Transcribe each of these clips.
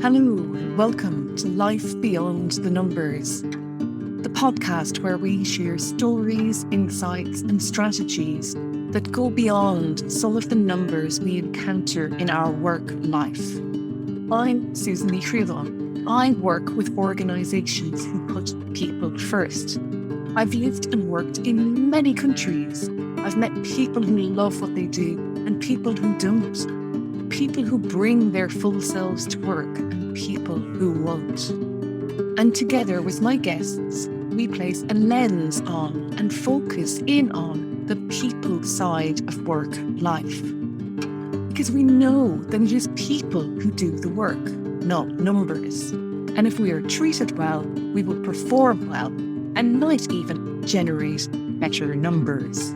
Hello and welcome to Life Beyond the Numbers, the podcast where we share stories, insights and strategies that go beyond some of the numbers we encounter in our work life. I'm Susan Lee. I work with organisations who put people first. I've lived and worked in many countries. I've met people who love what they do and people who don't. People who bring their full selves to work and people who won't. And together with my guests, we place a lens on and focus in on the people side of work life. Because we know that it is people who do the work, not numbers. And if we are treated well, we will perform well and might even generate better numbers.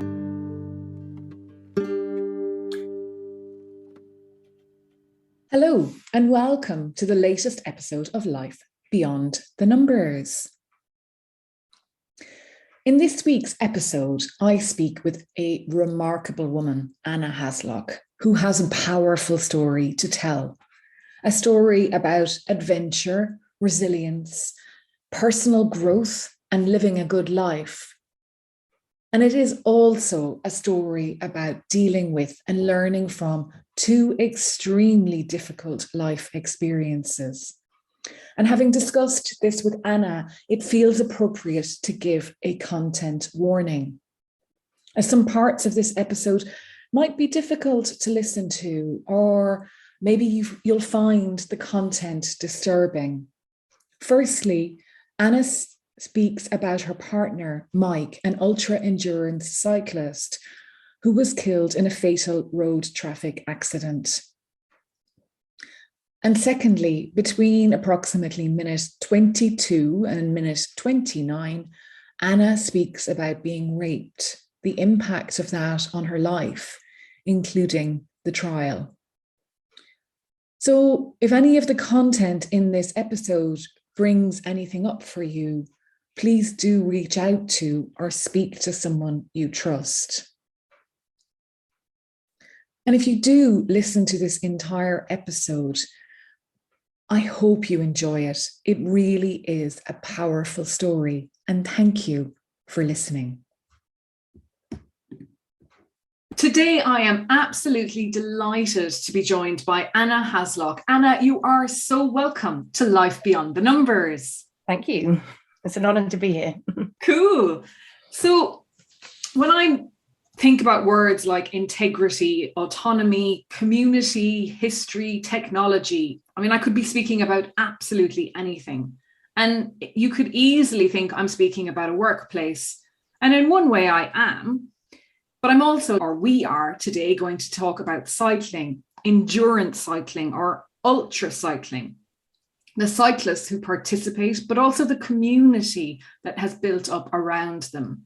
Hello and welcome to the latest episode of Life Beyond the Numbers. In this week's episode, I speak with a remarkable woman, Anna Haslock, who has a powerful story to tell. A story about adventure, resilience, personal growth, and living a good life. And it is also a story about dealing with and learning from two extremely difficult life experiences. And having discussed this with Anna, it feels appropriate to give a content warning, as some parts of this episode might be difficult to listen to, or maybe you'll find the content disturbing. Firstly, Anna speaks about her partner, Mike, an ultra-endurance cyclist who was killed in a fatal road traffic accident. And secondly, between approximately minute 22 and minute 29, Anna speaks about being raped, the impact of that on her life, including the trial. So if any of the content in this episode brings anything up for you, please do reach out to or speak to someone you trust. And if you do listen to this entire episode, I hope you enjoy it. It really is a powerful story. And thank you for listening. Today, I am absolutely delighted to be joined by Anna Haslock. Anna, you are so welcome to Life Beyond the Numbers. Thank you. It's an honor to be here. Cool. So when I think about words like integrity, autonomy, community, history, technology, I mean, I could be speaking about absolutely anything. And you could easily think I'm speaking about a workplace. And in one way I am, but I'm also, or we are today, going to talk about cycling, endurance cycling or ultra cycling. The cyclists who participate, but also the community that has built up around them.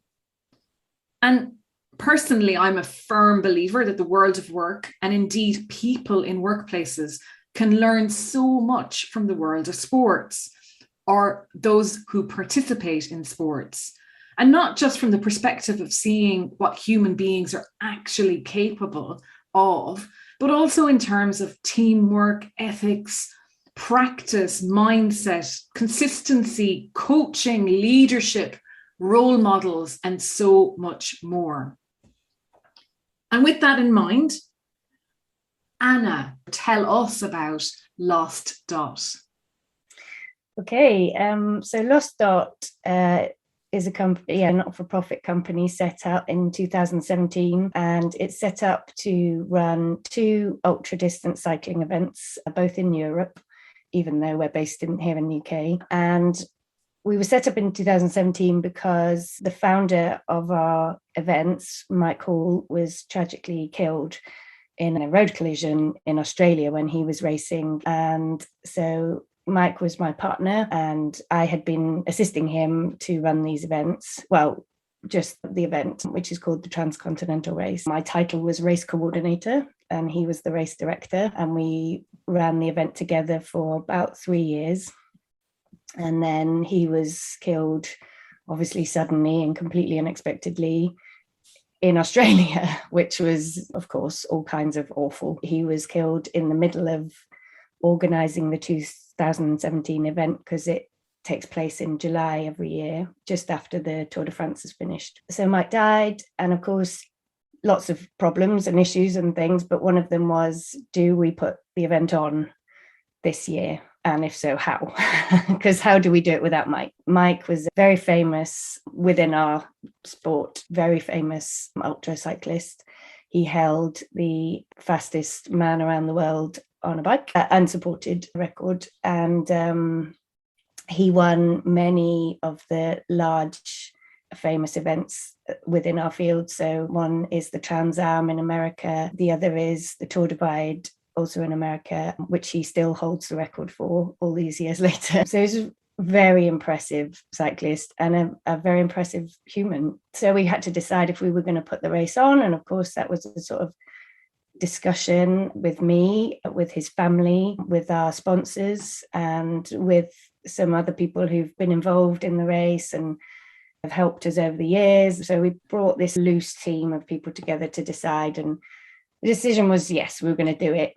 And personally, I'm a firm believer that the world of work, and indeed people in workplaces, can learn so much from the world of sports, or those who participate in sports. And not just from the perspective of seeing what human beings are actually capable of, but also in terms of teamwork, ethics, practice, mindset, consistency, coaching, leadership, role models, and so much more. And with that in mind, Anna, tell us about Lost Dot. Okay, so Lost Dot is a company, not-for-profit company set up in 2017, and it's set up to run two ultra-distance cycling events, both in Europe, even though we're based here in the UK. And we were set up in 2017 because the founder of our events, Mike Hall, was tragically killed in a road collision in Australia when he was racing. And so Mike was my partner and I had been assisting him to run these events. Well, just the event, which is called the Transcontinental Race. My title was race coordinator and he was the race director. And we ran the event together for about 3 years. And then he was killed, obviously suddenly and completely unexpectedly, in Australia, which was, of course, all kinds of awful. He was killed in the middle of organising the 2017 event because it takes place in July every year, just after the Tour de France is finished. So Mike died, and of course, lots of problems and issues and things, but one of them was, do we put the event on this year? And if so, how? Because how do we do it without Mike? Mike was very famous within our sport, very famous ultra cyclist. He held the fastest man around the world on a bike, unsupported record. And he won many of the large famous events within our field. So one is the Trans Am in America. The other is the Tour Divide, also in America, which he still holds the record for all these years later. So he's a very impressive cyclist and a very impressive human. So we had to decide if we were going to put the race on. And of course, that was a sort of discussion with me, with his family, with our sponsors, and with some other people who've been involved in the race and have helped us over the years. So we brought this loose team of people together to decide, and the decision was, yes, we were going to do it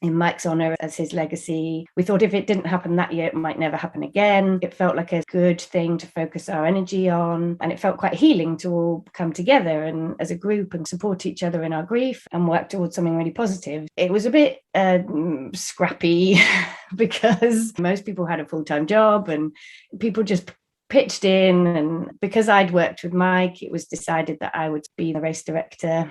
in Mike's honour as his legacy. We thought if it didn't happen that year, it might never happen again. It felt like a good thing to focus our energy on, and it felt quite healing to all come together and as a group and support each other in our grief and work towards something really positive. It was a bit scrappy because most people had a full-time job and people just pitched in, and because I'd worked with Mike, it was decided that I would be the race director.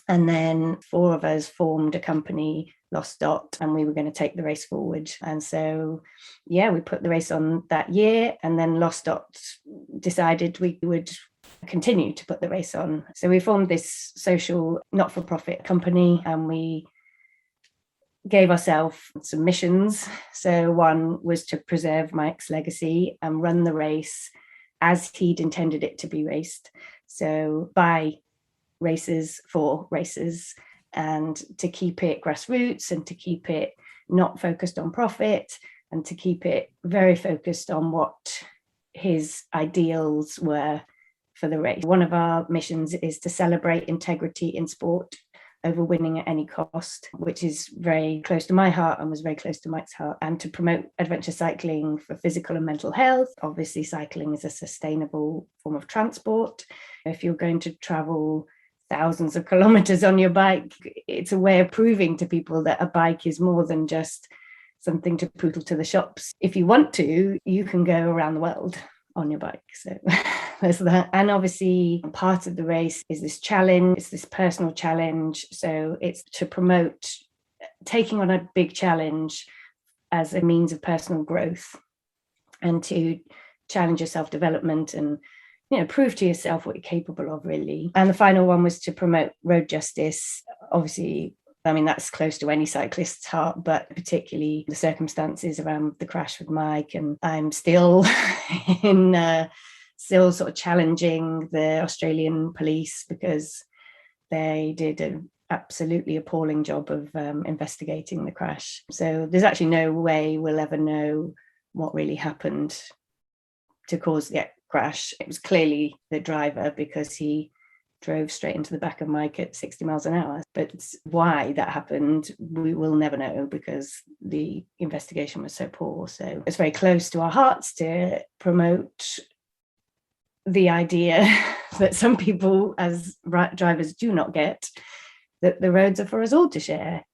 And then 4 of us formed a company, Lost Dot, and we were going to take the race forward. And so, yeah, we put the race on that year, and then Lost Dot decided we would continue to put the race on. So we formed this social not-for-profit company, and we gave ourselves some missions. So one was to preserve Mike's legacy and run the race as he'd intended it to be raced. So by races for races, and to keep it grassroots and to keep it not focused on profit and to keep it very focused on what his ideals were for the race. One of our missions is to celebrate integrity in sport over winning at any cost, which is very close to my heart and was very close to Mike's heart, and to promote adventure cycling for physical and mental health. Obviously, cycling is a sustainable form of transport. If you're going to travel thousands of kilometers on your bike, it's a way of proving to people that a bike is more than just something to poodle to the shops. If you want to, you can go around the world on your bike. So there's that. And obviously part of the race is this challenge, it's this personal challenge. So it's to promote taking on a big challenge as a means of personal growth and to challenge your self-development and prove to yourself what you're capable of, really. And the final one was to promote road justice. Obviously, I mean, that's close to any cyclist's heart, but particularly the circumstances around the crash with Mike. And I'm still still sort of challenging the Australian police because they did an absolutely appalling job of investigating the crash. So there's actually no way we'll ever know what really happened to cause the crash. It was clearly the driver because he drove straight into the back of Mike at 60 miles an hour. But why that happened, we will never know because the investigation was so poor. So it's very close to our hearts to promote the idea that some people as drivers do not get, that the roads are for us all to share.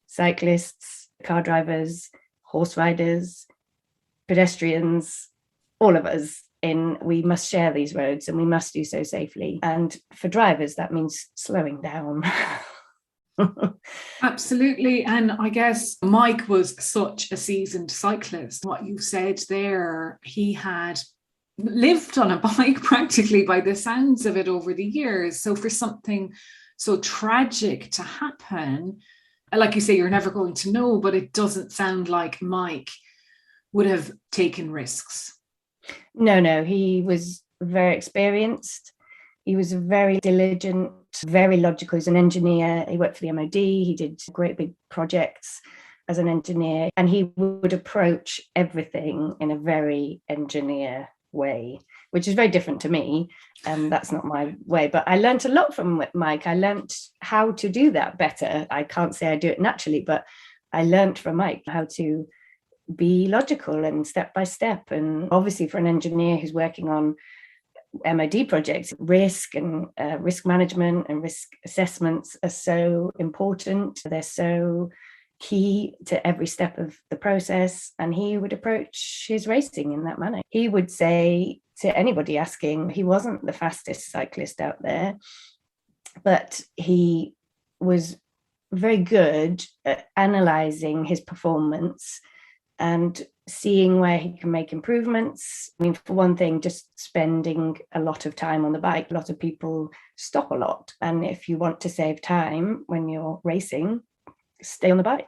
Cyclists, car drivers, horse riders, pedestrians, all of us. We must share these roads and we must do so safely. And for drivers, that means slowing down. Absolutely. And I guess Mike was such a seasoned cyclist. What you said there, he had lived on a bike practically by the sounds of it over the years. So for something so tragic to happen, like you say, you're never going to know, but it doesn't sound like Mike would have taken risks. No, he was very experienced. He was very diligent, very logical. He's an engineer. He worked for the MOD. He did great big projects as an engineer, and he would approach everything in a very engineer way, which is very different to me. That's not my way, but I learned a lot from Mike. I learned how to do that better. I can't say I do it naturally, but I learned from Mike how to be logical and step by step. And obviously for an engineer who's working on MOD projects, risk and risk management and risk assessments are so important. They're so key to every step of the process. And he would approach his racing in that manner. He would say to anybody asking, he wasn't the fastest cyclist out there, but he was very good at analysing his performance and seeing where he can make improvements. I mean, for one thing, just spending a lot of time on the bike. A lot of people stop a lot. And if you want to save time when you're racing, stay on the bike.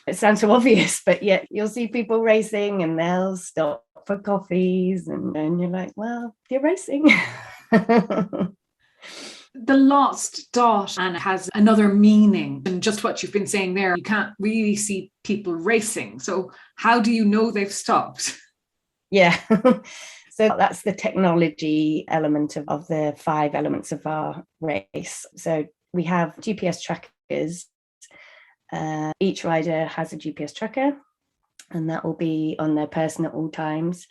It sounds so obvious, but yet you'll see people racing and they'll stop for coffees and you're like, well, you're racing. The last dot and it has another meaning, and just what you've been saying there, you can't really see people racing. So how do you know they've stopped? Yeah. So that's the technology element of the 5 elements of our race. So we have GPS trackers. Each rider has a GPS tracker, and that will be on their person at all times.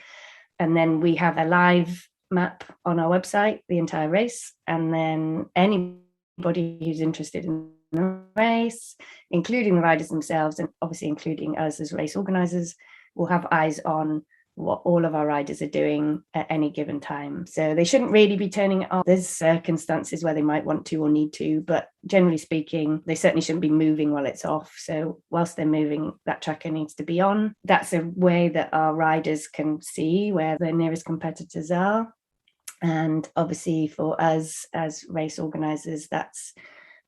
And then we have a live map on our website, the entire race. And then anybody who's interested in the race, including the riders themselves, and obviously including us as race organisers, will have eyes on what all of our riders are doing at any given time. So they shouldn't really be turning it off. There's circumstances where they might want to or need to, but generally speaking, they certainly shouldn't be moving while it's off. So whilst they're moving, that tracker needs to be on. That's a way that our riders can see where their nearest competitors are. And obviously for us as race organisers, that's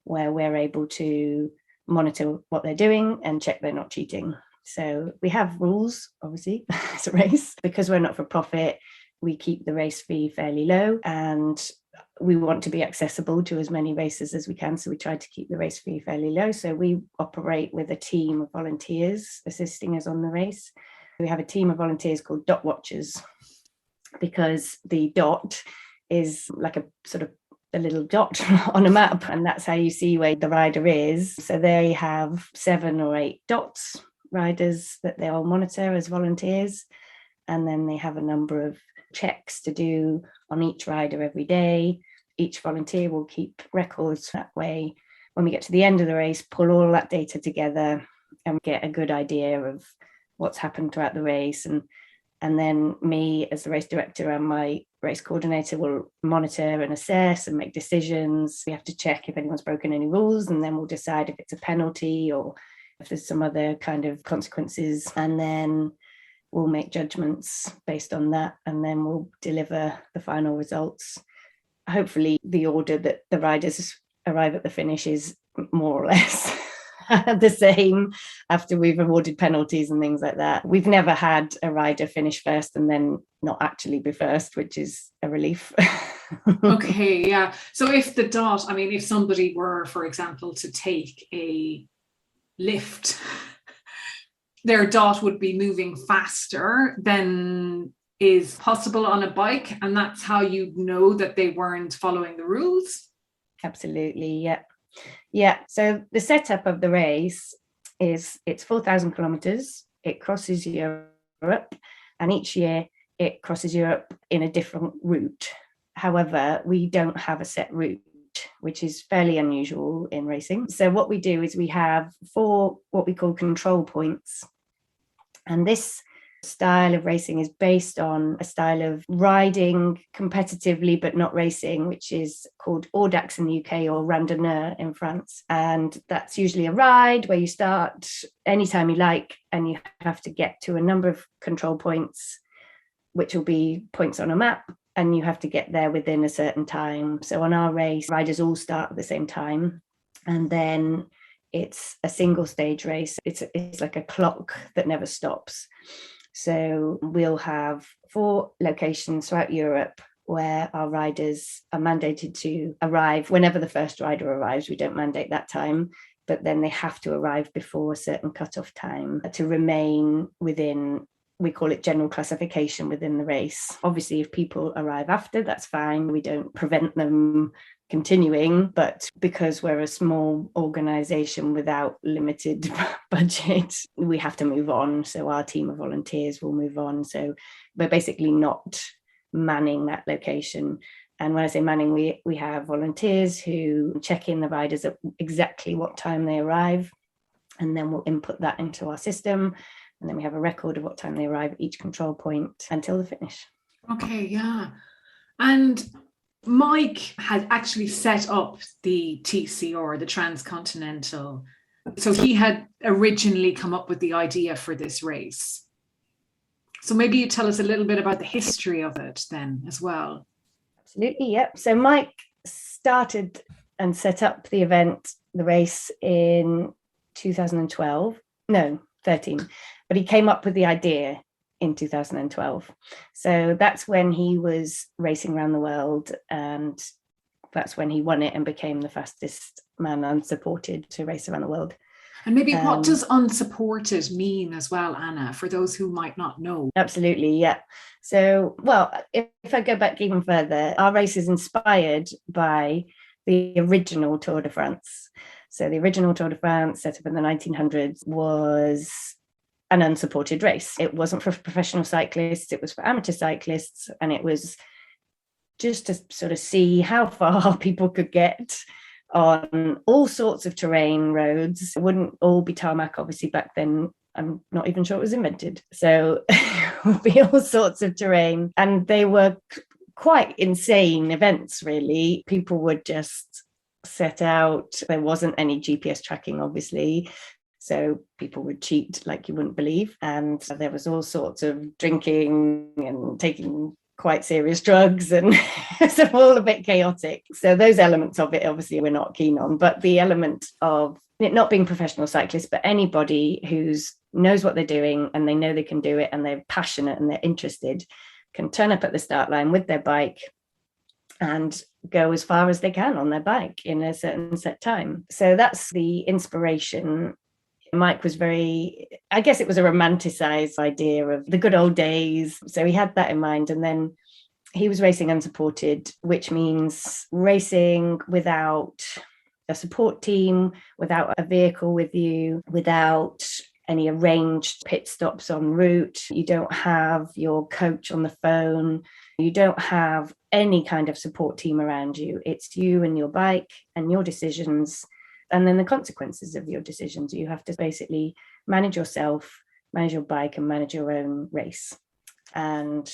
where we're able to monitor what they're doing and check they're not cheating. So we have rules, obviously, as a race. Because we're not for profit, we keep the race fee fairly low, and we want to be accessible to as many races as we can. So we try to keep the race fee fairly low. So we operate with a team of volunteers assisting us on the race. We have a team of volunteers called dot watchers, because the dot is like a sort of a little dot on a map, and that's how you see where the rider is. So they have 7 or 8 dots, riders that they all monitor as volunteers, and then they have a number of checks to do on each rider every day. Each volunteer will keep records. That way, when we get to the end of the race, pull all that data together and get a good idea of what's happened throughout the race. And then me as the race director and my race coordinator will monitor and assess and make decisions. We have to check if anyone's broken any rules, and then we'll decide if it's a penalty or if there's some other kind of consequences. And then we'll make judgments based on that, and then we'll deliver the final results. Hopefully the order that the riders arrive at the finish is more or less the same after we've awarded penalties and things like that. We've never had a rider finish first and then not actually be first, which is a relief. Okay, yeah. So if the dot, I mean, if somebody were, for example, to take a lift, their dot would be moving faster than is possible on a bike, and that's how you know that they weren't following the rules. Absolutely, yeah. So the setup of the race is it's 4,000 kilometers. It crosses Europe, and each year it crosses Europe in a different route. However, we don't have a set route, which is fairly unusual in racing. So what we do is we have 4 what we call control points. And this style of racing is based on a style of riding competitively but not racing, which is called Audax in the UK or randonneur in France. And that's usually a ride where you start anytime you like, and you have to get to a number of control points, which will be points on a map, and you have to get there within a certain time. So on our race, riders all start at the same time, and then it's a single stage race. It's like a clock that never stops. So we'll have 4 locations throughout Europe where our riders are mandated to arrive whenever the first rider arrives. We don't mandate that time, but then they have to arrive before a certain cutoff time to remain within, we call it general classification within the race. Obviously, if people arrive after, that's fine. We don't prevent them continuing, but because we're a small organization without limited budget, we have to move on. So our team of volunteers will move on. So we're basically not manning that location. And when I say manning, we have volunteers who check in the riders at exactly what time they arrive, and then we'll input that into our system. And then we have a record of what time they arrive at each control point until the finish. Okay, yeah. And Mike had actually set up the TCR, the Transcontinental. So he had originally come up with the idea for this race. So maybe you tell us a little bit about the history of it then as well. Absolutely, yep. So Mike started and set up the event, the race, in 2012. No, 13. But he came up with the idea in 2012. So that's when he was racing around the world, and that's when he won it and became the fastest man unsupported to race around the world. And maybe what does unsupported mean as well, Anna, for those who might not know? Absolutely, yeah. So, well, if I go back even further, our race is inspired by the original Tour de France. So the original Tour de France, set up in the 1900s, was an unsupported race. It wasn't for professional cyclists, it was for amateur cyclists, and it was just to sort of see how far people could get on all sorts of terrain roads. It wouldn't all be tarmac, obviously. Back then, I'm not even sure it was invented. So it would be all sorts of terrain, and they were quite insane events, really. People would just set out. There wasn't any GPS tracking, obviously. So people would cheat like you wouldn't believe. And there was all sorts of drinking and taking quite serious drugs, and it's all a bit chaotic. So those elements of it, obviously, we're not keen on. But the element of it not being professional cyclists, but anybody who knows what they're doing and they know they can do it and they're passionate and they're interested, can turn up at the start line with their bike and go as far as they can on their bike in a certain set time. So that's the inspiration. Mike was I guess it was a romanticized idea of the good old days. So he had that in mind. And then he was racing unsupported, which means racing without a support team, without a vehicle with you, without any arranged pit stops en route. You don't have your coach on the phone. You don't have any kind of support team around you. It's you and your bike and your decisions, and then the consequences of your decisions. You have to basically manage yourself, manage your bike, and manage your own race. And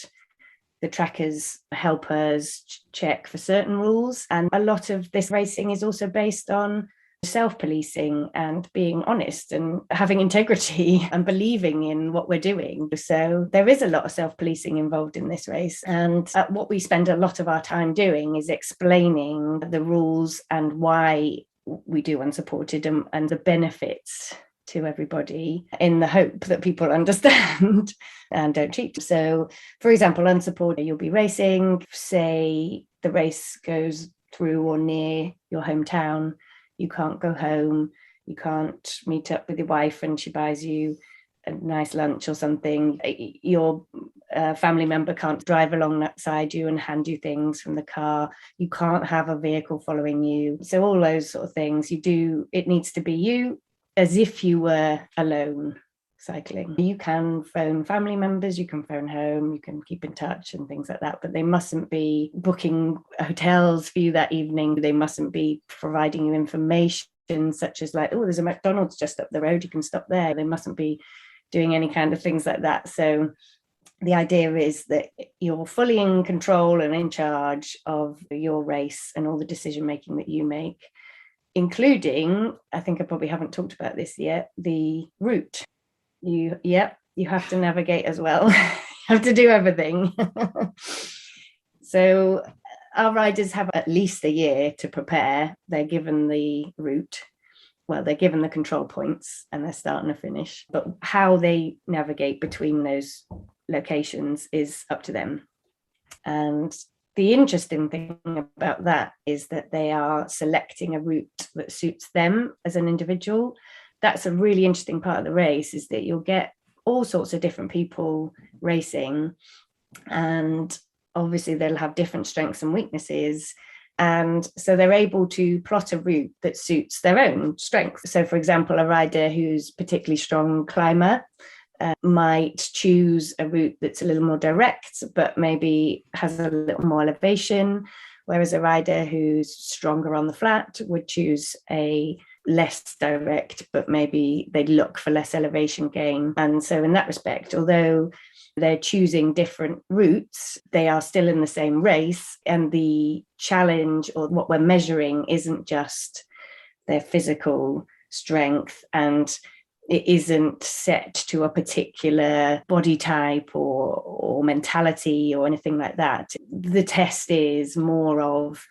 the trackers help us check for certain rules. And a lot of this racing is also based on self-policing and being honest and having integrity and believing in what we're doing. So there is a lot of self-policing involved in this race. And what we spend a lot of our time doing is explaining the rules and why we do unsupported and the benefits to everybody, in the hope that people understand and don't cheat. So, for example, unsupported, you'll be racing, say the race goes through or near your hometown. You can't go home. You can't meet up with your wife and she buys you a nice lunch or something. Your family member can't drive alongside you and hand you things from the car. You can't have a vehicle following you. So all those sort of things it needs to be you, as if you were alone cycling. You can phone family members, you can phone home, you can keep in touch and things like that, but they mustn't be booking hotels for you that evening. They mustn't be providing you information such as like, oh, there's a McDonald's just up the road, you can stop there. They mustn't be doing any kind of things like that. So the idea is that you're fully in control and in charge of your race and all the decision making that you make, including, I think I probably haven't talked about this yet, the route. You have to navigate as well. You have to do everything. So our riders have at least a year to prepare. They're given the route. Well, they're given the control points and their start and a finish. But how they navigate between those locations is up to them. And the interesting thing about that is that they are selecting a route that suits them as an individual. That's a really interesting part of the race, is that you'll get all sorts of different people racing, and obviously they'll have different strengths and weaknesses. And so they're able to plot a route that suits their own strength. So, for example, a rider who's particularly strong climber might choose a route that's a little more direct, but maybe has a little more elevation, whereas a rider who's stronger on the flat would choose a less direct, but maybe they'd look for less elevation gain. And so in that respect, although they're choosing different routes, they are still in the same race. And the challenge, or what we're measuring, isn't just their physical strength, and it isn't set to a particular body type or mentality or anything like that. The test is more of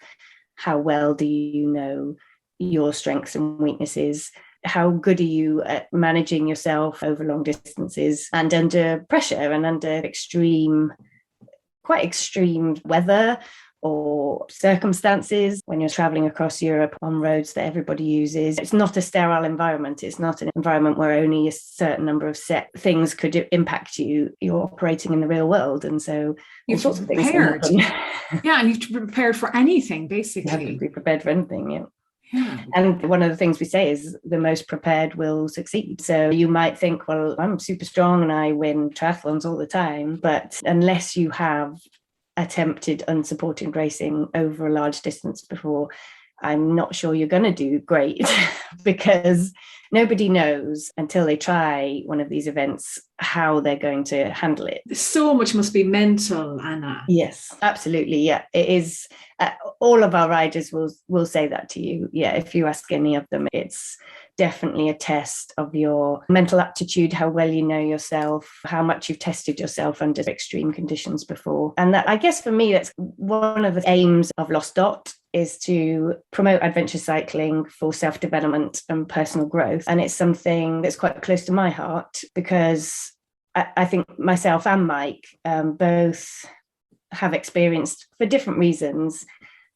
how well do you know your strengths and weaknesses? How good are you at managing yourself over long distances and under pressure and under quite extreme weather or circumstances when you're traveling across Europe on roads that everybody uses? It's not a sterile environment. It's not an environment where only a certain number of set things could impact you. You're operating in the real world. And so all sorts of things can happen. Yeah, and you have to be prepared for anything, basically. You have to be prepared for anything, yeah. Yeah. And one of the things we say is the most prepared will succeed. So you might think, well, I'm super strong and I win triathlons all the time. But unless you have attempted unsupported racing over a large distance before, I'm not sure you're going to do great because nobody knows until they try one of these events how they're going to handle it. So much must be mental, Anna. Yes, absolutely. Yeah, it is. All of our riders will say that to you. Yeah, if you ask any of them, it's definitely a test of your mental aptitude, how well you know yourself, how much you've tested yourself under extreme conditions before. And that, I guess for me, that's one of the aims of Lost Dot, is to promote adventure cycling for self-development and personal growth. And it's something that's quite close to my heart because I think myself and Mike both have experienced, for different reasons,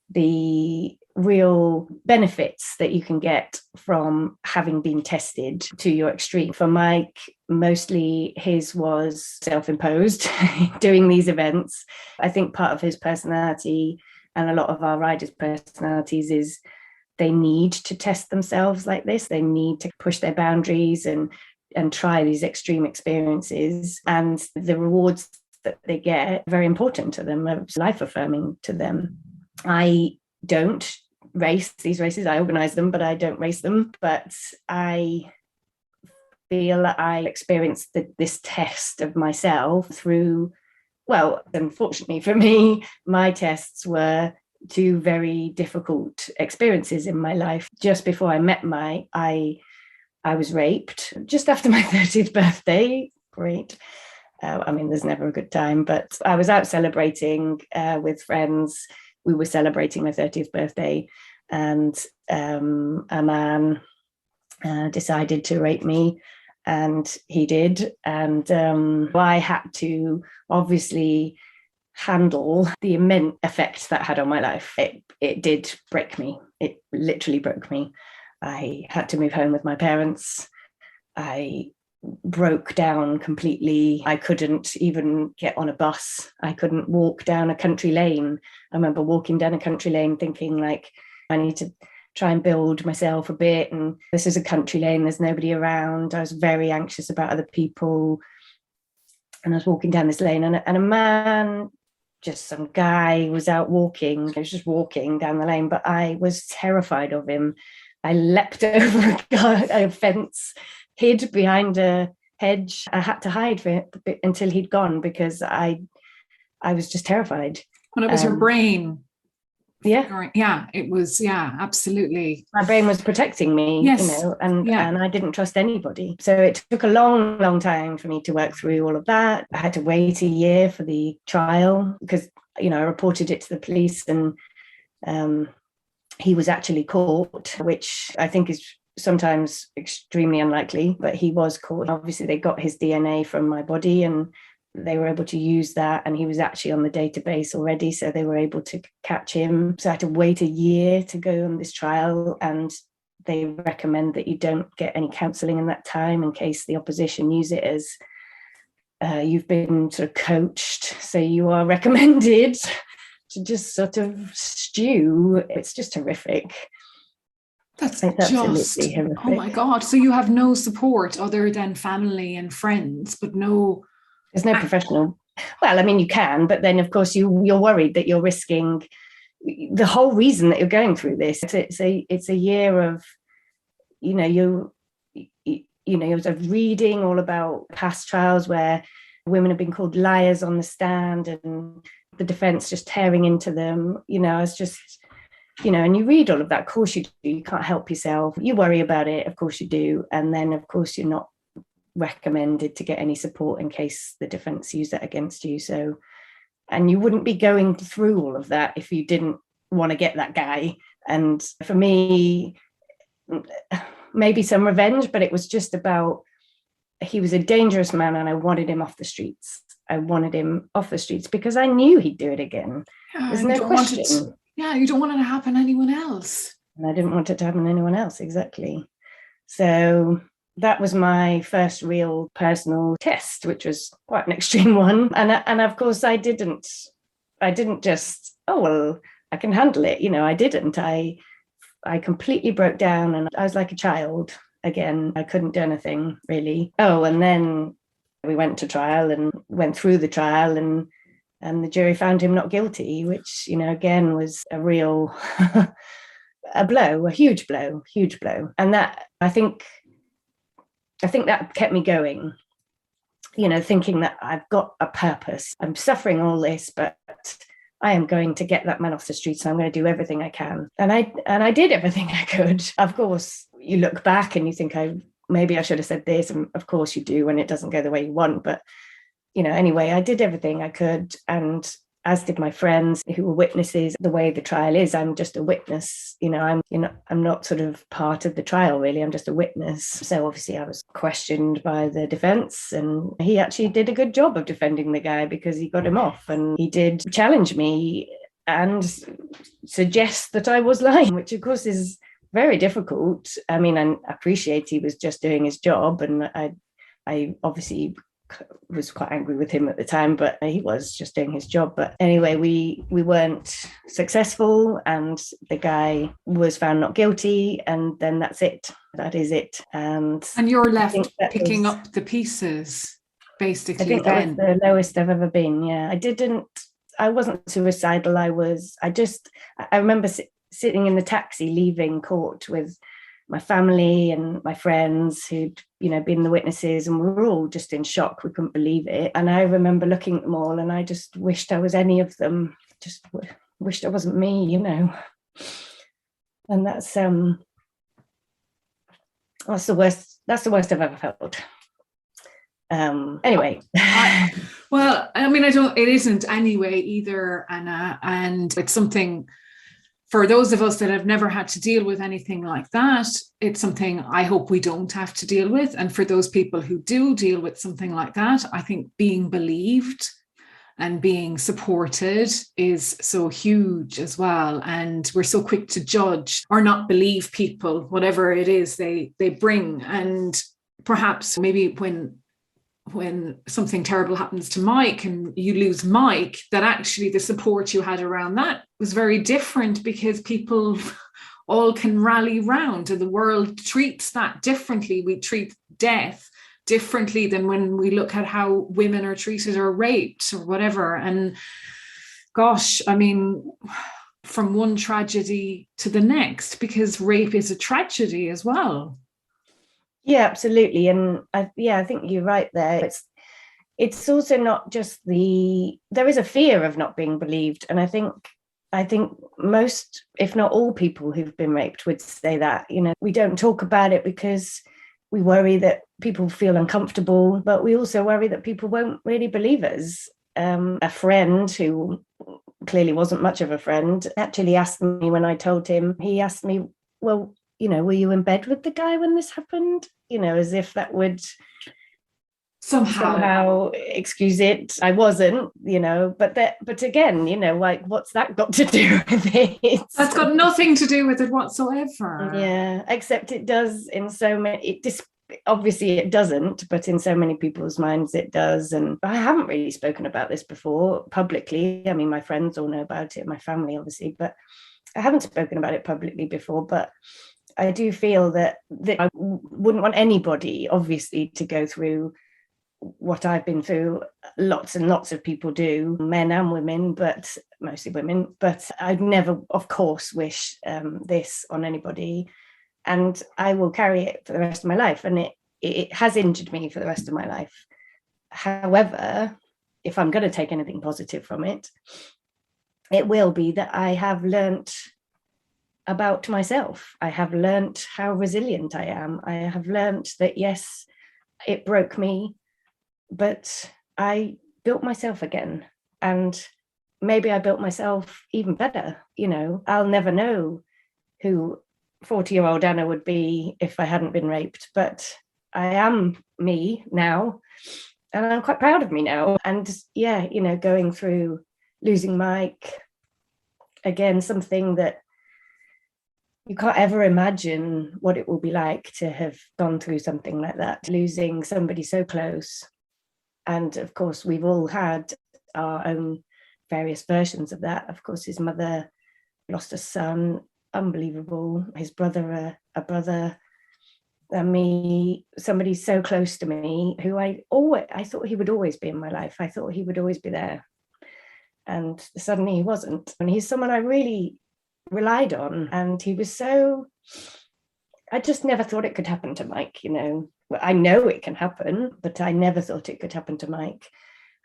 the real benefits that you can get from having been tested to your extreme. For Mike, mostly his was self-imposed doing these events. I think part of his personality and a lot of our riders' personalities is they need to test themselves like this. They need to push their boundaries and try these extreme experiences. And the rewards that they get are very important to them, life affirming to them. I don't race these races. I organize them, but I don't race them. But I feel that I experienced this test of myself through, well, unfortunately for me, my tests were two very difficult experiences in my life. Just before I met Mike, I was raped just after my 30th birthday. Great. I mean, there's never a good time, but I was out celebrating with friends. We were celebrating my 30th birthday, and a man decided to rape me, and he did. And I had to obviously handle the immense effect that had on my life. It did break me. It literally broke me. I had to move home with my parents. I broke down completely. I couldn't even get on a bus. I couldn't walk down a country lane. I remember walking down a country lane thinking, like, I need to try and build myself a bit. And this is a country lane, there's nobody around. I was very anxious about other people. And I was walking down this lane, and a man, just some guy, was out walking. He was just walking down the lane, but I was terrified of him. I leapt over a fence, hid behind a hedge. I had to hide for it until he'd gone because I was just terrified. And it was your brain. Yeah. Yeah, it was, yeah, absolutely. My brain was protecting me, yes. And I didn't trust anybody. So it took a long, long time for me to work through all of that. I had to wait a year for the trial because, I reported it to the police, and he was actually caught, which I think is sometimes extremely unlikely, but he was caught. Obviously, they got his DNA from my body and they were able to use that, and he was actually on the database already, so they were able to catch him. So I had to wait a year to go on this trial, and they recommend that you don't get any counselling in that time in case the opposition use it as you've been sort of coached. So you are recommended to just sort of stew. It's just horrific. That's It's just, absolutely horrific. oh my God. So you have no support other than family and friends, but there's no professional. Well, I mean, you can, but then of course you're worried that you're risking the whole reason that you're going through this. It's a year of, you're sort of reading all about past trials where women have been called liars on the stand and the defense just tearing into them. It's just, and you read all of that. Of course you do. You can't help yourself. You worry about it. Of course you do. And then of course you're not recommended to get any support in case the defense use that against you. So, and you wouldn't be going through all of that if you didn't want to get that guy. And for me, maybe some revenge, but it was just about, he was a dangerous man and I wanted him off the streets. I wanted him off the streets because I knew he'd do it again. There's no question. You don't want it to happen to anyone else. And I didn't want it to happen to anyone else, exactly. So that was my first real personal test, which was quite an extreme one. And of course I didn't just, oh, well, I can handle it. I didn't. I completely broke down and I was like a child again. I couldn't do anything really. Oh, and then we went to trial and went through the trial and the jury found him not guilty, which, again, was a real, a huge blow. And that, I think that kept me going, thinking that I've got a purpose. I'm suffering all this, but I am going to get that man off the streets. So I'm going to do everything I can. And I did everything I could. Of course, you look back and you think, maybe I should have said this. And of course you do when it doesn't go the way you want. But, anyway, I did everything I could. And as did my friends who were witnesses. The way the trial is, I'm just a witness. I'm not sort of part of the trial, really. I'm just a witness. So obviously I was questioned by the defense, and he actually did a good job of defending the guy because he got him off, and he did challenge me and suggest that I was lying, which of course is very difficult. I mean, I appreciate he was just doing his job, and I obviously was quite angry with him at the time, but he was just doing his job. But anyway, we weren't successful and the guy was found not guilty, and then that's it. That is it. And you're left picking up the pieces, basically. I think that was the lowest I've ever been. Yeah, I wasn't suicidal. I remember sitting in the taxi leaving court with my family and my friends who'd, been the witnesses, and we were all just in shock. We couldn't believe it. And I remember looking at them all and I just wished I was any of them. Just wished I wasn't me, And that's the worst. That's the worst I've ever felt. Anyway. It isn't anyway either, Anna. And it's something, for those of us that have never had to deal with anything like that, it's something I hope we don't have to deal with. And for those people who do deal with something like that, I think being believed and being supported is so huge as well. And we're so quick to judge or not believe people, whatever it is they bring. And perhaps maybe when something terrible happens to Mike and you lose Mike, that actually the support you had around that was very different, because people all can rally round, and the world treats that differently. We treat death differently than when we look at how women are treated or raped or whatever. And gosh, I mean, from one tragedy to the next, because rape is a tragedy as well. Yeah, absolutely. And I think you're right there. It's also not just there is a fear of not being believed. And I think most, if not all people who've been raped would say that, we don't talk about it because we worry that people feel uncomfortable, but we also worry that people won't really believe us. A friend who clearly wasn't much of a friend actually asked me when I told him, he asked me, well, were you in bed with the guy when this happened? As if that would somehow excuse it. I wasn't, but again, like, what's that got to do with it? That's got nothing to do with it whatsoever. Yeah, except it does in so many, obviously it doesn't, but in so many people's minds it does. And I haven't really spoken about this before publicly. I mean, my friends all know about it, my family obviously, but I haven't spoken about it publicly before. But I do feel that I wouldn't want anybody, obviously, to go through what I've been through. Lots and lots of people do, men and women, but mostly women. But I'd never, of course, wish this on anybody. And I will carry it for the rest of my life. And it has injured me for the rest of my life. However, if I'm going to take anything positive from it, it will be that I have learnt about myself. I have learnt how resilient I am. I have learnt that, yes, it broke me, but I built myself again. And maybe I built myself even better. You know, I'll never know who 40-year-old Anna would be if I hadn't been raped, but I am me now, and I'm quite proud of me now. And yeah, you know, going through losing Mike, again, something that you can't ever imagine what it will be like to have gone through something like that, losing somebody so close. And of course, we've all had our own various versions of that. Of course, his mother lost a son, unbelievable. His brother, a brother, and me, somebody so close to me who I thought he would always be in my life. I thought he would always be there. And suddenly he wasn't. And he's someone I really relied on. And he was so, I just never thought it could happen to Mike, you know. Well, I know it can happen, but I never thought it could happen to Mike.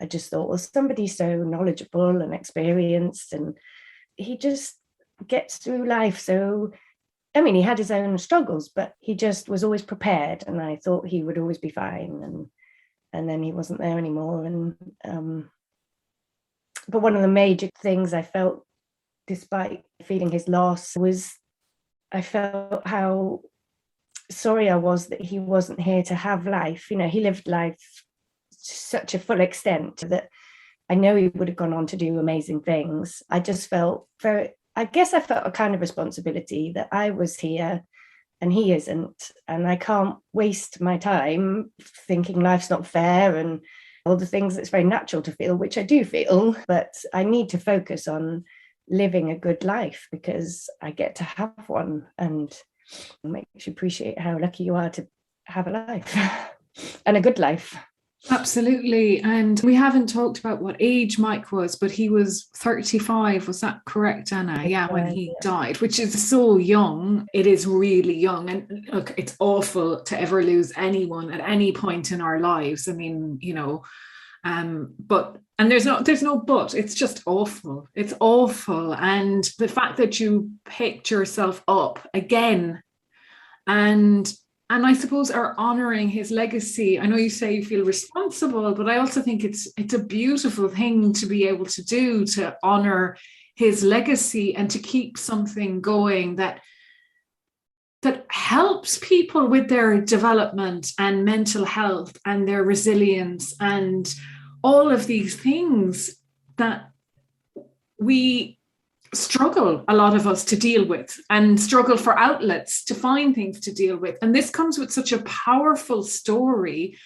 I just thought, well, somebody so knowledgeable and experienced, and he just gets through life. So, I mean, he had his own struggles, but he just was always prepared. And I thought he would always be fine. And then he wasn't there anymore. And but one of the major things I felt, despite feeling his loss, was I felt how sorry I was that he wasn't here to have life. You know, he lived life to such a full extent that I know he would have gone on to do amazing things. I just felt I felt a kind of responsibility that I was here and he isn't. And I can't waste my time thinking life's not fair and all the things that's very natural to feel, which I do feel, but I need to focus on living a good life because I get to have one, and it makes you appreciate how lucky you are to have a life and a good life. Absolutely. And we haven't talked about what age Mike was, but he was 35. Was that correct, Anna? Yeah, when he died, which is so young. It is really young. And look, it's awful to ever lose anyone at any point in our lives. I mean, you know, but there's no but. It's just awful. It's awful. And the fact that you picked yourself up again and I suppose are honouring his legacy. I know you say you feel responsible, but I also think it's a beautiful thing to be able to do, to honour his legacy and to keep something going that helps people with their development and mental health and their resilience and all of these things that we struggle, a lot of us, to deal with, and struggle for outlets to find things to deal with. And this comes with such a powerful story.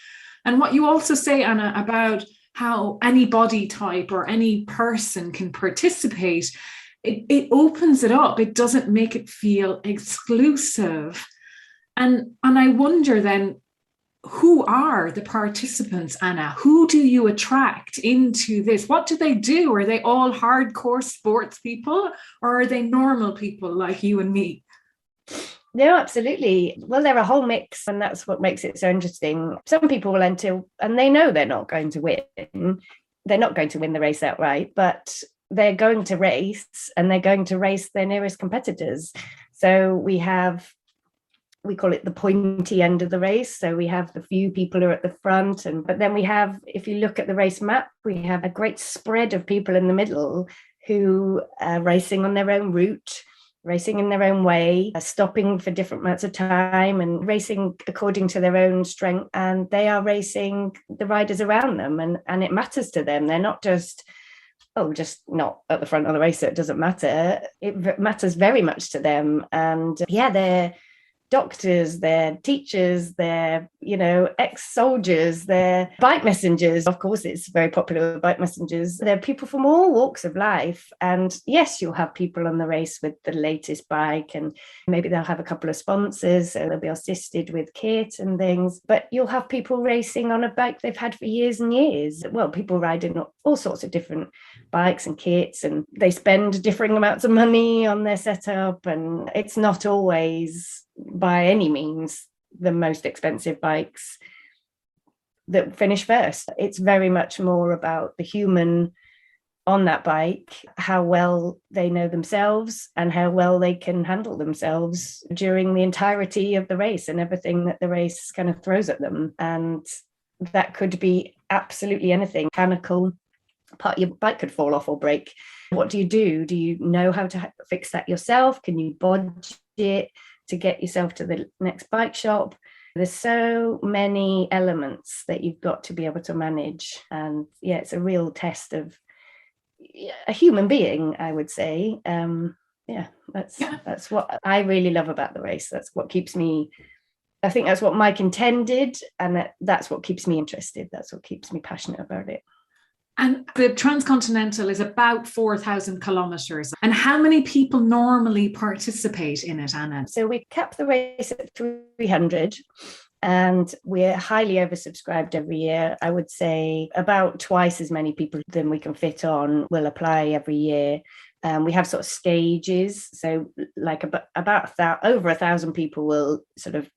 And what you also say, Anna, about how any body type or any person can participate, it opens it up. It doesn't make it feel exclusive. And I wonder then, who are the participants, Anna? Who do you attract into this? What do they do? Are they all hardcore sports people, or are they normal people like you and me? No, absolutely. Well, they're a whole mix, and that's what makes it so interesting. Some people will enter and they know they're not going to win. They're not going to win the race outright, but they're going to race, and they're going to race their nearest competitors. So we call it the pointy end of the race. So we have the few people who are at the front, but then we have, if you look at the race map, we have a great spread of people in the middle who are racing on their own route, racing in their own way, stopping for different amounts of time and racing according to their own strength. And they are racing the riders around them, and it matters to them. They're not just not at the front of the race, so it doesn't matter. It matters very much to them. And yeah, doctors, they're teachers, they're, ex-soldiers, they're bike messengers. Of course, it's very popular with bike messengers. They're people from all walks of life. And yes, you'll have people on the race with the latest bike, and maybe they'll have a couple of sponsors, so they'll be assisted with kit and things. But you'll have people racing on a bike they've had for years and years. Well, people riding all sorts of different bikes and kits, and they spend differing amounts of money on their setup, and it's not always by any means the most expensive bikes that finish first. It's very much more about the human on that bike, how well they know themselves and how well they can handle themselves during the entirety of the race and everything that the race kind of throws at them. And that could be absolutely anything. Mechanical part of your bike could fall off or break. What do? Do you know how to fix that yourself? Can you budget to get yourself to the next bike shop? There's so many elements that you've got to be able to manage. And yeah, it's a real test of a human being, I would say. That's what I really love about the race. That's what keeps me, I think that's what Mike intended, and that's what keeps me interested. That's what keeps me passionate about it. And the Transcontinental is about 4,000 kilometres. And how many people normally participate in it, Anna? So we cap the race at 300, and we're highly oversubscribed every year. I would say about twice as many people than we can fit on will apply every year. We have sort of stages. So like about over 1,000 people will sort of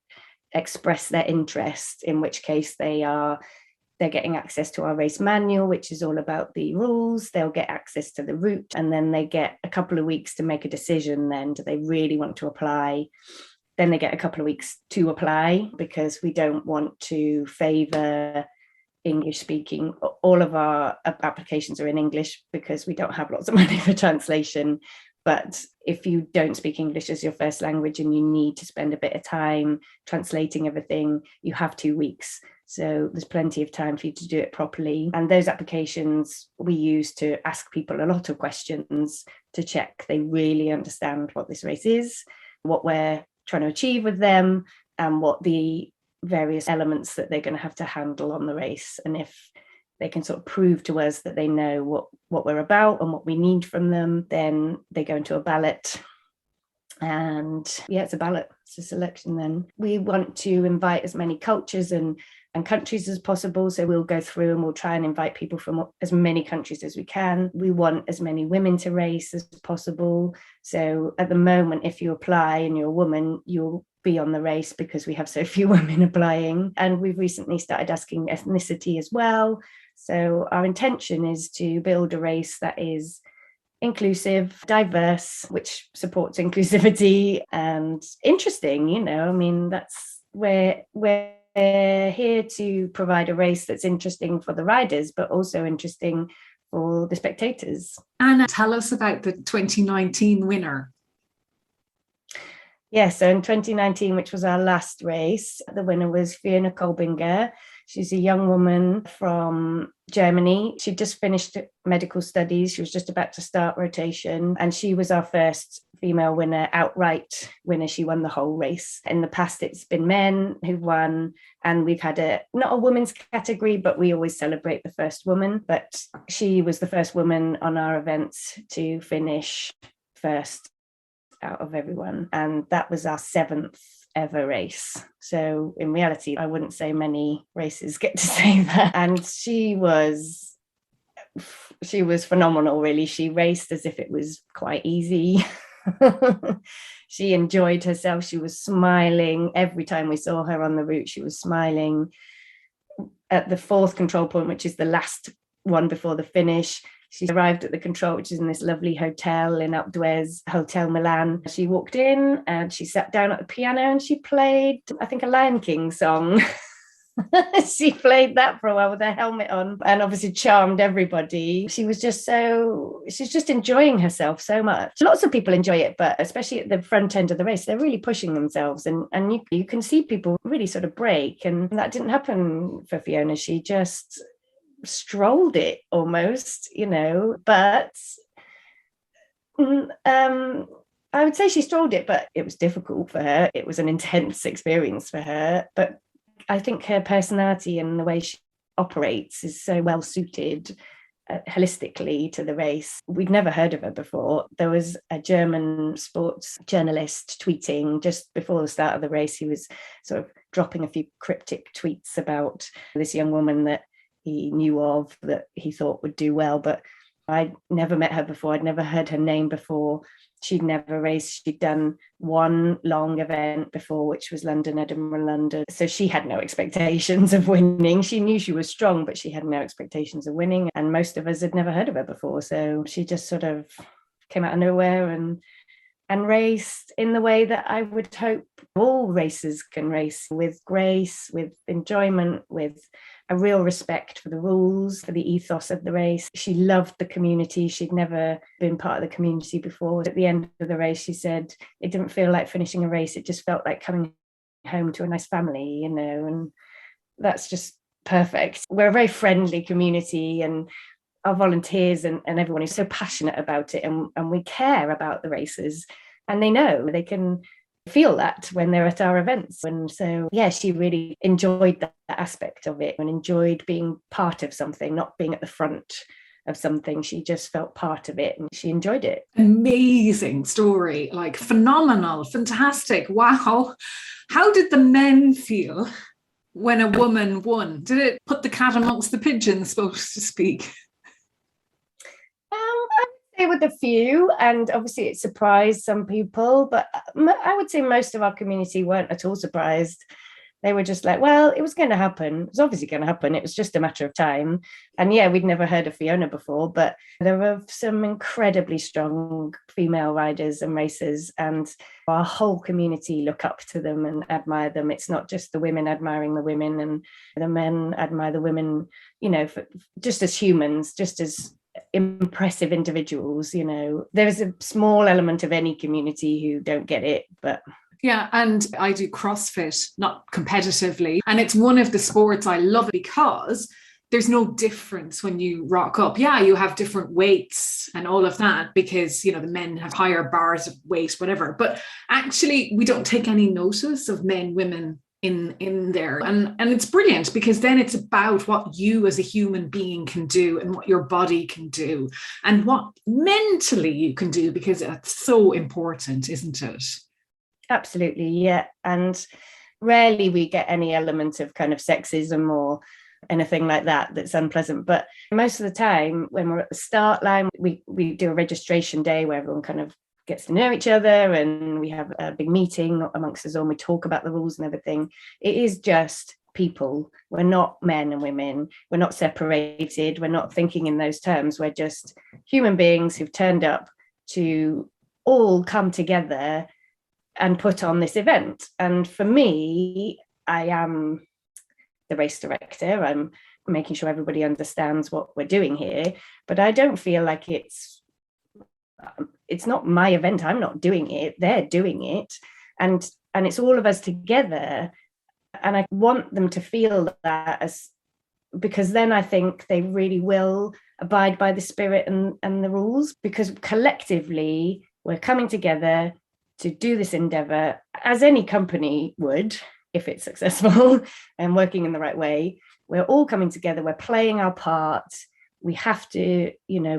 express their interest, in which case they're getting access to our race manual, which is all about the rules. They'll get access to the route, and then they get a couple of weeks to make a decision. Then, do they really want to apply? Then they get a couple of weeks to apply, because we don't want to favour English speaking. All of our applications are in English because we don't have lots of money for translation. But if you don't speak English as your first language and you need to spend a bit of time translating everything, you have 2 weeks. So there's plenty of time for you to do it properly. And those applications we use to ask people a lot of questions to check they really understand what this race is, what we're trying to achieve with them, and what the various elements that they're going to have to handle on the race. And if they can sort of prove to us that they know what we're about and what we need from them, then they go into a ballot. And yeah, it's a ballot, it's a selection. Then we want to invite as many cultures and countries as possible. So we'll go through and we'll try and invite people from as many countries as we can. We want as many women to race as possible. So at the moment, if you apply and you're a woman, you'll be on the race because we have so few women applying. And we've recently started asking ethnicity as well. So our intention is to build a race that is inclusive, diverse, which supports inclusivity, and interesting. I mean, that's where we're here to provide a race that's interesting for the riders, but also interesting for the spectators. Anna, tell us about the 2019 winner. Yeah, so in 2019, which was our last race, the winner was Fiona Kolbinger. She's a young woman from Germany. She just finished medical studies. She was just about to start rotation. And she was our first female winner, outright winner. She won the whole race. In the past, it's been men who've won. And we've had not a women's category, but we always celebrate the first woman. But she was the first woman on our events to finish first out of everyone. And that was our 7th ever race. So in reality, I wouldn't say many races get to say that. And she was phenomenal, really. She raced as if it was quite easy. She enjoyed herself. She was smiling every time we saw her on the route. She was smiling. At the 4th control point, which is the last one before the finish, she arrived at the control, which is in this lovely hotel in Alpe Hotel Milan. She walked in and she sat down at the piano and she played, I think, a Lion King song. She played that for a while with her helmet on and obviously charmed everybody. She's just enjoying herself so much. Lots of people enjoy it, but especially at the front end of the race, they're really pushing themselves, and you can see people really sort of break. And that didn't happen for Fiona. She just strolled it almost, but I would say she strolled it, but it was difficult for her. It was an intense experience for her. But I think her personality and the way she operates is so well suited holistically to the race. We'd never heard of her before. There was a German sports journalist tweeting just before the start of the race. He was sort of dropping a few cryptic tweets about this young woman that he knew of that he thought would do well, but I'd never met her before. I'd never heard her name before. She'd never raced. She'd done one long event before, which was London, Edinburgh, London. So she had no expectations of winning. She knew she was strong, but she had no expectations of winning. And most of us had never heard of her before. So she just sort of came out of nowhere and raced in the way that I would hope all racers can race, with grace, with enjoyment, with a real respect for the rules, for the ethos of the race. She loved the community. She'd never been part of the community before. At the end of the race, she said it didn't feel like finishing a race. It just felt like coming home to a nice family, and that's just perfect. We're a very friendly community, and our volunteers and everyone is so passionate about it, and we care about the races, and they can feel that when they're at our events. And so, yeah, she really enjoyed that aspect of it and enjoyed being part of something, not being at the front of something. She just felt part of it and she enjoyed it. Amazing story, like phenomenal, fantastic. Wow. How did the men feel when a woman won? Did it put the cat amongst the pigeons, so to speak? I would say with a few, and obviously it surprised some people, but I would say most of our community weren't at all surprised. They were just like, well, it was going to happen. It was obviously going to happen. It was just a matter of time. And yeah, we'd never heard of Fiona before, but there were some incredibly strong female riders and racers, and our whole community look up to them and admire them. It's not just the women admiring the women, and the men admire the women, just as humans, just as impressive individuals. There's a small element of any community who don't get it, but yeah, and I do CrossFit, not competitively, and it's one of the sports I love because there's no difference when you rock up. Yeah, you have different weights and all of that because the men have higher bars of weight, whatever, but actually we don't take any notice of men, women in there, and it's brilliant because then it's about what you as a human being can do and what your body can do and what mentally you can do, because it's so important, isn't it? Absolutely, yeah. And rarely we get any element of kind of sexism or anything like that that's unpleasant, but most of the time when we're at the start line, we do a registration day where everyone kind of gets to know each other, and we have a big meeting amongst us all, and we talk about the rules and everything. It is just people. We're not men and women. We're not separated. We're not thinking in those terms. We're just human beings who've turned up to all come together and put on this event. And for me, I am the race director. I'm making sure everybody understands what we're doing here, but I don't feel like it's not my event. I'm not doing it. They're doing it. And it's all of us together. And I want them to feel that, because then I think they really will abide by the spirit and the rules, because collectively we're coming together to do this endeavor as any company would if it's successful and working in the right way. We're all coming together. We're playing our part. We have to,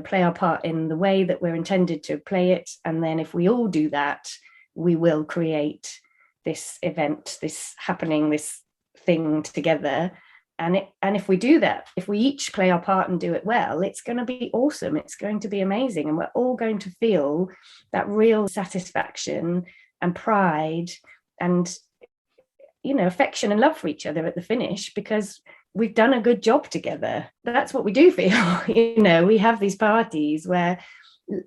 play our part in the way that we're intended to play it. And then if we all do that, we will create this event, this happening, this thing together. And if we do that, if we each play our part and do it well, it's going to be awesome. It's going to be amazing. And we're all going to feel that real satisfaction and pride and, affection and love for each other at the finish, because we've done a good job together. That's what we do feel. We have these parties where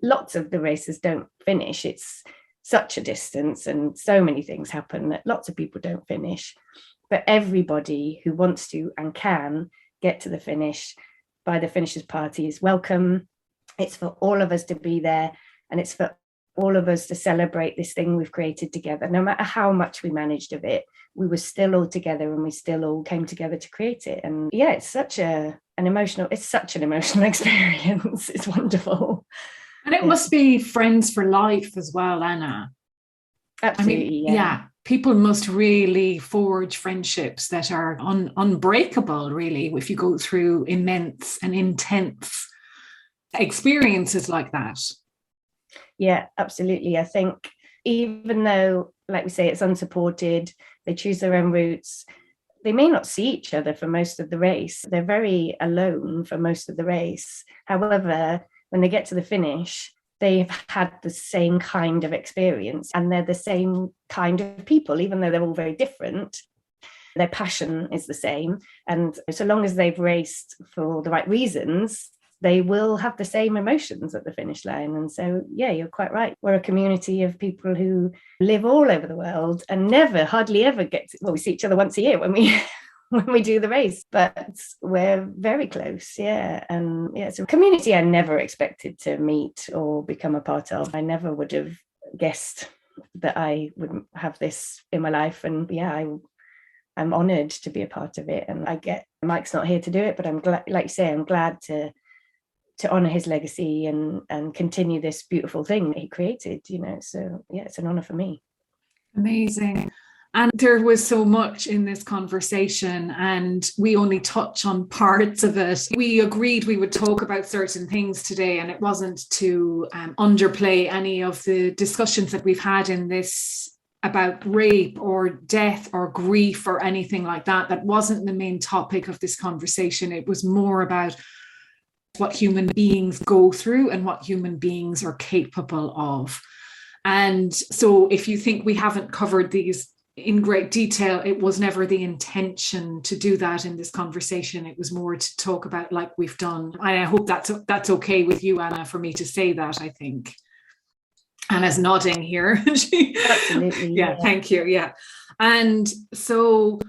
lots of the races don't finish. It's such a distance and so many things happen that lots of people don't finish. But everybody who wants to and can get to the finish by the finishers party is welcome. It's for all of us to be there, and it's for all of us to celebrate this thing we've created together. No matter how much we managed of it, we were still all together and we still all came together to create it. And yeah, it's such an emotional experience. It's wonderful. And it must be friends for life as well, Anna. Absolutely, People must really forge friendships that are unbreakable, really, if you go through immense and intense experiences like that. Yeah, absolutely. I think even though, like we say, it's unsupported, they choose their own routes, they may not see each other for most of the race. They're very alone for most of the race. However, when they get to the finish, they've had the same kind of experience and they're the same kind of people, even though they're all very different. Their passion is the same. And so long as they've raced for the right reasons, they will have the same emotions at the finish line. And so, yeah, you're quite right. We're a community of people who live all over the world and hardly ever we see each other once a year when we do the race, but we're very close. Yeah. And yeah, it's a community I never expected to meet or become a part of. I never would have guessed that I would have this in my life. And yeah, I'm honored to be a part of it. And Mike's not here to do it, but I'm glad, like you say, I'm glad to honor his legacy and continue this beautiful thing that he created, so yeah, it's an honor for me. Amazing. And there was so much in this conversation and we only touch on parts of it. We agreed we would talk about certain things today, and it wasn't to underplay any of the discussions that we've had in this about rape or death or grief or anything like that. That wasn't the main topic of this conversation. It was more about what human beings go through and what human beings are capable of. And so if you think we haven't covered these in great detail, it was never the intention to do that in this conversation. It was more to talk about like we've done. And I hope that's okay with you, Anna, for me to say that, I think. Anna's nodding here. Absolutely. Yeah, thank you. Yeah. And so,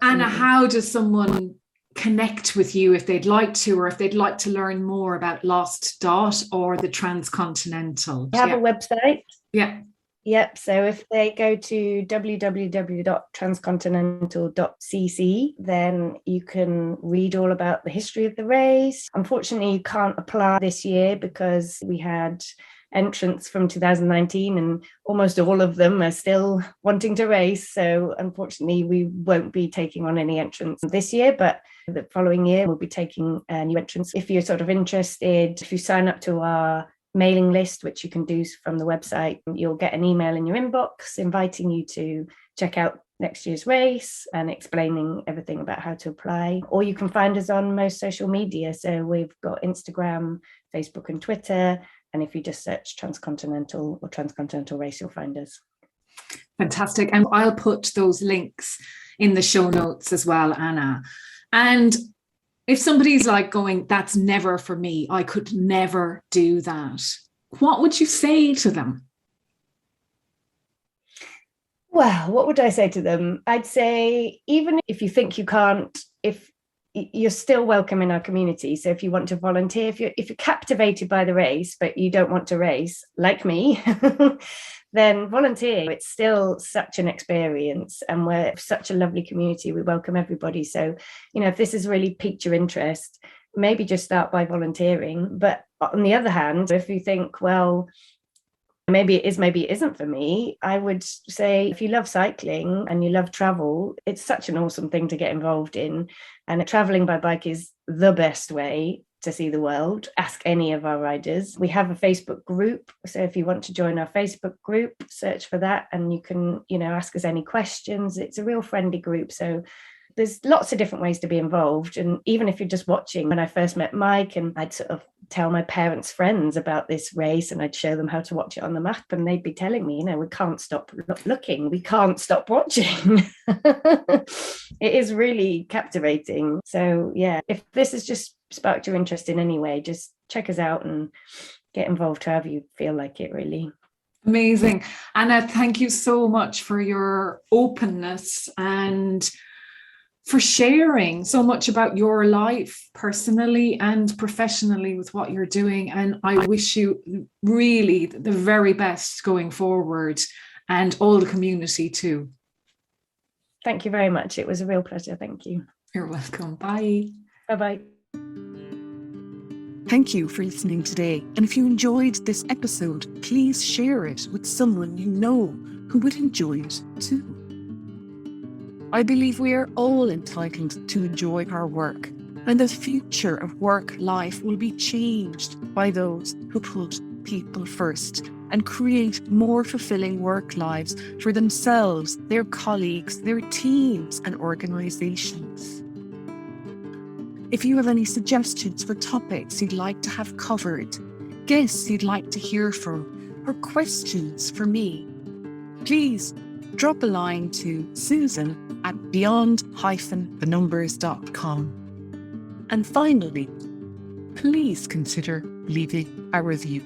Anna, how does someone connect with you if they'd like to, or if they'd like to learn more about Lost Dot or the Transcontinental? I have a website. Yeah. Yep. So if they go to www.transcontinental.cc, then you can read all about the history of the race. Unfortunately, you can't apply this year because we had entrants from 2019 and almost all of them are still wanting to race. So unfortunately, we won't be taking on any entrants this year, but the following year we'll be taking new entrants. If you're sort of interested, if you sign up to our mailing list, which you can do from the website, you'll get an email in your inbox inviting you to check out next year's race and explaining everything about how to apply. Or you can find us on most social media. So we've got Instagram, Facebook and Twitter. And if you just search Transcontinental or Transcontinental Race, you'll find us. Fantastic. And I'll put those links in the show notes as well, Anna. And if somebody's like going, that's never for me, I could never do that, what would you say to them? Well, what would I say to them? I'd say, even if you think you can't, if you're still welcome in our community. So if you want to volunteer, if you're captivated by the race, but you don't want to race, like me, then volunteer. It's still such an experience and we're such a lovely community. We welcome everybody. So, if this has really piqued your interest, maybe just start by volunteering. But on the other hand, if you think, well, maybe it is, maybe it isn't for me, I would say if you love cycling and you love travel, it's such an awesome thing to get involved in. And traveling by bike is the best way to see the world. Ask any of our riders. We have a Facebook group. So if you want to join our Facebook group, search for that and you can, ask us any questions. It's a real friendly group. So there's lots of different ways to be involved. And even if you're just watching, when I first met Mike, and I'd sort of tell my parents' friends about this race and I'd show them how to watch it on the map, and they'd be telling me, we can't stop looking, we can't stop watching. It is really captivating. So yeah, if this has just sparked your interest in any way, just check us out and get involved however you feel like it, really. Amazing. Anna, thank you so much for your openness and for sharing so much about your life personally and professionally with what you're doing. And I wish you really the very best going forward, and all the community too. Thank you very much. It was a real pleasure. Thank you. You're welcome. Bye. Bye-bye. Thank you for listening today. And if you enjoyed this episode, please share it with someone you know who would enjoy it too. I believe we are all entitled to enjoy our work, and the future of work life will be changed by those who put people first and create more fulfilling work lives for themselves, their colleagues, their teams and organisations. If you have any suggestions for topics you'd like to have covered, guests you'd like to hear from, or questions for me, please drop a line to susan@beyond-thenumbers.com. And finally, please consider leaving a review.